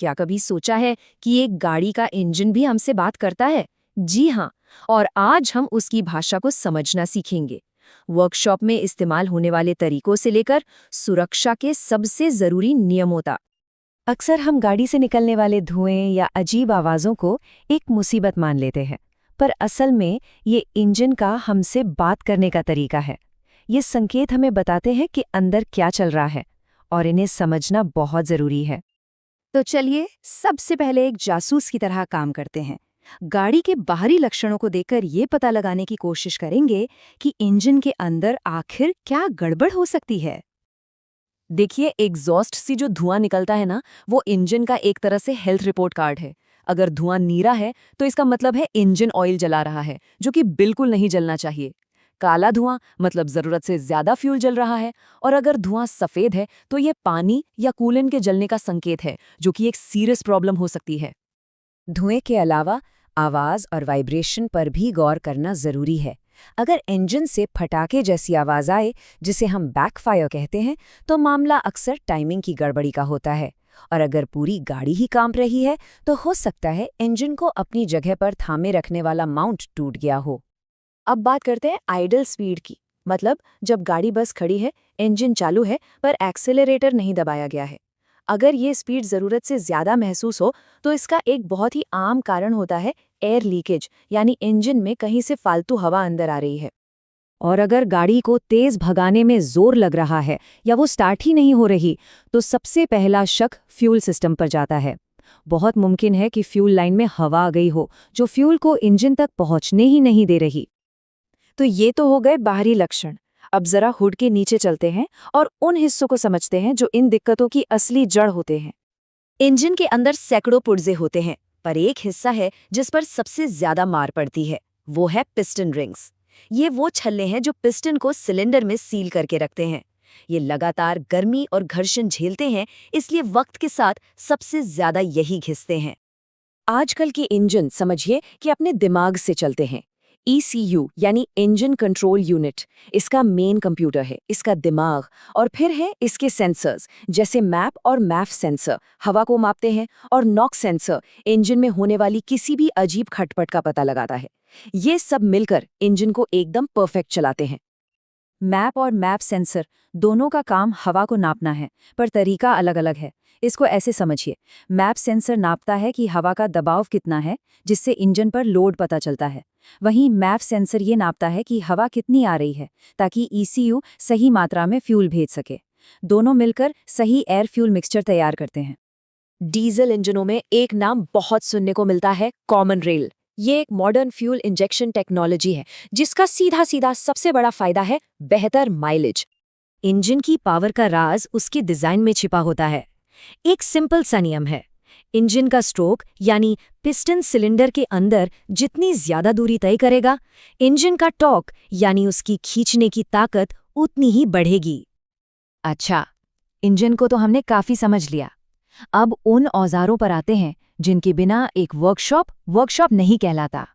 क्या कभी सोचा है कि एक गाड़ी का इंजन भी हमसे बात करता है? जी हाँ, और आज हम उसकी भाषा को समझना सीखेंगे। वर्कशॉप में इस्तेमाल होने वाले तरीकों से लेकर सुरक्षा के सबसे जरूरी नियमों तक। अक्सर हम गाड़ी से निकलने वाले धुएं या अजीब आवाज़ों को एक मुसीबत मान लेते हैं, पर असल में ये इंजन का हमसे बात करने का तरीका है। ये संकेत हमें बताते हैं कि अंदर क्या चल रहा है, और इन्हें समझना बहुत ज़रूरी है। तो चलिए सबसे पहले एक जासूस की तरह काम करते हैं। गाड़ी के बाहरी लक्षणों को देखकर ये पता लगाने की कोशिश करेंगे कि इंजन के अंदर आखिर क्या गड़बड़ हो सकती है। देखिए, एग्जॉस्ट से जो धुआं निकलता है ना, वो इंजन का एक तरह से हेल्थ रिपोर्ट कार्ड है। अगर धुआं नीला है तो इसका मतलब है इंजन ऑयल जला रहा है, जो कि बिल्कुल नहीं जलना चाहिए। काला धुआं मतलब जरूरत से ज्यादा फ्यूल जल रहा है, और अगर धुआं सफेद है तो ये पानी या कूलेंट के जलने का संकेत है, जो कि एक सीरियस प्रॉब्लम हो सकती है। धुएं के अलावा आवाज़ और वाइब्रेशन पर भी गौर करना ज़रूरी है। अगर इंजन से फटाके जैसी आवाज़ आए, जिसे हम बैकफायर कहते हैं, तो मामला अक्सर टाइमिंग की गड़बड़ी का होता है। और अगर पूरी गाड़ी ही कांप रही है, तो हो सकता है इंजन को अपनी जगह पर थामे रखने वाला माउंट टूट गया हो। अब बात करते हैं आइडल स्पीड की, मतलब जब गाड़ी बस खड़ी है, इंजन चालू है, पर एक्सेलरेटर नहीं दबाया गया है। अगर ये स्पीड ज़रूरत से ज़्यादा महसूस हो, तो इसका एक बहुत ही आम कारण होता है एयर लीकेज, यानी इंजन में कहीं से फालतू हवा अंदर आ रही है। और अगर गाड़ी को तेज भगाने में जोर लग रहा है या वो स्टार्ट ही नहीं हो रही, तो सबसे पहला शक फ्यूल सिस्टम पर जाता है। बहुत मुमकिन है कि फ्यूल लाइन में हवा आ गई हो, जो फ्यूल को इंजन तक पहुंचने ही नहीं दे रही। तो ये तो हो गए बाहरी लक्षण। अब जरा हुड के नीचे चलते हैं और उन हिस्सों को समझते हैं जो इन दिक्कतों की असली जड़ होते हैं। इंजन के अंदर सैकड़ों पुर्जे होते हैं, पर एक हिस्सा है जिस पर सबसे ज्यादा मार पड़ती है। वो है पिस्टन रिंग्स। ये वो छल्ले हैं जो पिस्टन को सिलेंडर में सील करके रखते हैं। ये लगातार गर्मी और घर्षण झेलते हैं, इसलिए वक्त के साथ सबसे ज्यादा यही घिसते हैं। आजकल के इंजन समझिए कि अपने दिमाग से चलते हैं। ECU यानी इंजन कंट्रोल यूनिट इसका मेन कंप्यूटर है, इसका दिमाग। और फिर है इसके सेंसर्स, जैसे मैप और मैफ सेंसर हवा को मापते हैं, और नॉक सेंसर इंजन में होने वाली किसी भी अजीब खटपट का पता लगाता है। ये सब मिलकर इंजन को एकदम परफेक्ट चलाते हैं। मैप और मैप सेंसर दोनों का काम हवा को नापना है, पर तरीका अलग-अलग है। इसको ऐसे समझिए, मैप सेंसर नापता है कि हवा का दबाव कितना है, जिससे इंजन पर लोड पता चलता है। वहीं मैप सेंसर ये नापता है कि हवा कितनी आ रही है, ताकि ECU सही मात्रा में फ्यूल भेज सके। दोनों मिलकर सही एयर फ्यूल मिक्सचर तैयार करते हैं। डीजल इंजनों में एक नाम बहुत सुनने को मिलता है, कॉमन रेल। ये एक मॉडर्न फ्यूल इंजेक्शन टेक्नोलॉजी है, जिसका सीधा सीधा सबसे बड़ा फायदा है बेहतर माइलेज। इंजन की पावर का राज उसके डिजाइन में छिपा होता है। एक सिंपल सा नियम है, इंजन का स्ट्रोक यानी पिस्टन सिलेंडर के अंदर जितनी ज्यादा दूरी तय करेगा, इंजन का टॉर्क यानी उसकी खींचने की ताकत उतनी ही बढ़ेगी। अच्छा, इंजन को तो हमने काफी समझ लिया। अब उन औजारों पर आते हैं जिनके बिना एक वर्कशॉप नहीं कहलाता।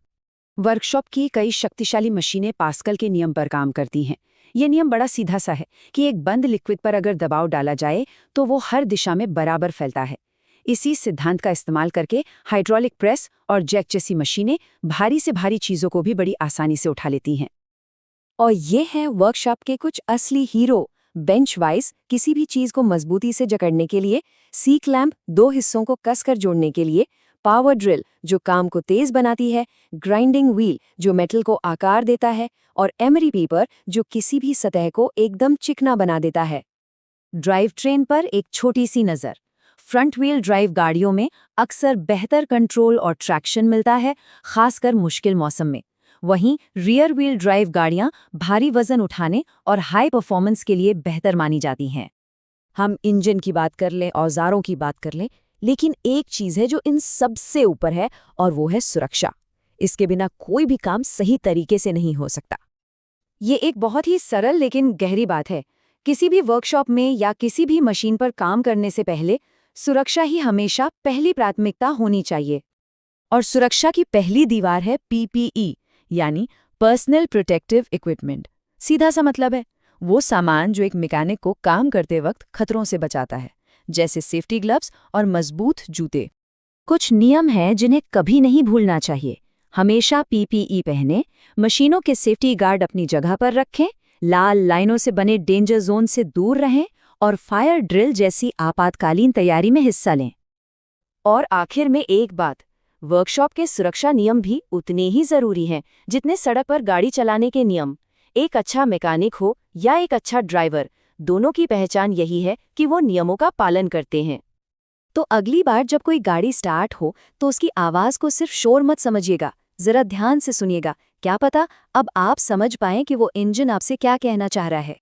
वर्कशॉप की कई शक्तिशाली मशीनें पास्कल के नियम पर काम करती हैं। ये नियम बड़ा सीधा सा है कि एक बंद लिक्विड पर अगर दबाव डाला जाए तो वो हर दिशा में बराबर फैलता है। इसी सिद्धांत का इस्तेमाल करके हाइड्रोलिक प्रेस और जैक जैसी मशीनें भारी से भारी चीज़ों को भी बड़ी आसानी से उठा लेती हैं। और ये हैं वर्कशॉप के कुछ असली हीरो। बेंच वाइज किसी भी चीज़ को मजबूती से जकड़ने के लिए, सी क्लैंप दो हिस्सों को कसकर जोड़ने के लिए, पावर ड्रिल जो काम को तेज बनाती है, ग्राइंडिंग व्हील जो मेटल को आकार देता है, और एमरी पेपर जो किसी भी सतह को एकदम चिकना बना देता है। ड्राइव ट्रेन पर एक छोटी सी नज़र। फ्रंट व्हील ड्राइव गाड़ियों में अक्सर बेहतर कंट्रोल और ट्रैक्शन मिलता है, खासकर मुश्किल मौसम में। वहीं रियर व्हील ड्राइव गाड़ियां भारी वजन उठाने और हाई परफॉर्मेंस के लिए बेहतर मानी जाती हैं। हम इंजन की बात कर लें, औजारों की बात कर लें, लेकिन एक चीज़ है जो इन सबसे ऊपर है, और वो है सुरक्षा। इसके बिना कोई भी काम सही तरीके से नहीं हो सकता। ये एक बहुत ही सरल लेकिन गहरी बात है। किसी भी वर्कशॉप में या किसी भी मशीन पर काम करने से पहले सुरक्षा ही हमेशा पहली प्राथमिकता होनी चाहिए। और सुरक्षा की पहली दीवार है PPE यानी पर्सनल प्रोटेक्टिव इक्विपमेंट। सीधा सा मतलब है वो सामान जो एक मैकेनिक को काम करते वक्त खतरों से बचाता है, जैसे सेफ्टी ग्लव्स और मजबूत जूते। कुछ नियम हैं जिन्हें कभी नहीं भूलना चाहिए। हमेशा पीपीई पहनें, मशीनों के सेफ्टी गार्ड अपनी जगह पर रखें, लाल लाइनों से बने डेंजर जोन से दूर रहें और फायर ड्रिल जैसी आपातकालीन तैयारी में हिस्सा लें। और आखिर में एक बात, वर्कशॉप के सुरक्षा नियम भी उतने ही जरूरी हैं जितने सड़क पर गाड़ी चलाने के नियम। एक अच्छा मैकेनिक हो या एक अच्छा ड्राइवर, दोनों की पहचान यही है कि वो नियमों का पालन करते हैं। तो अगली बार जब कोई गाड़ी स्टार्ट हो तो उसकी आवाज को सिर्फ शोर मत समझिएगा, जरा ध्यान से सुनिएगा। क्या पता अब आप समझ पाएं कि वो इंजन आपसे क्या कहना चाह रहा है।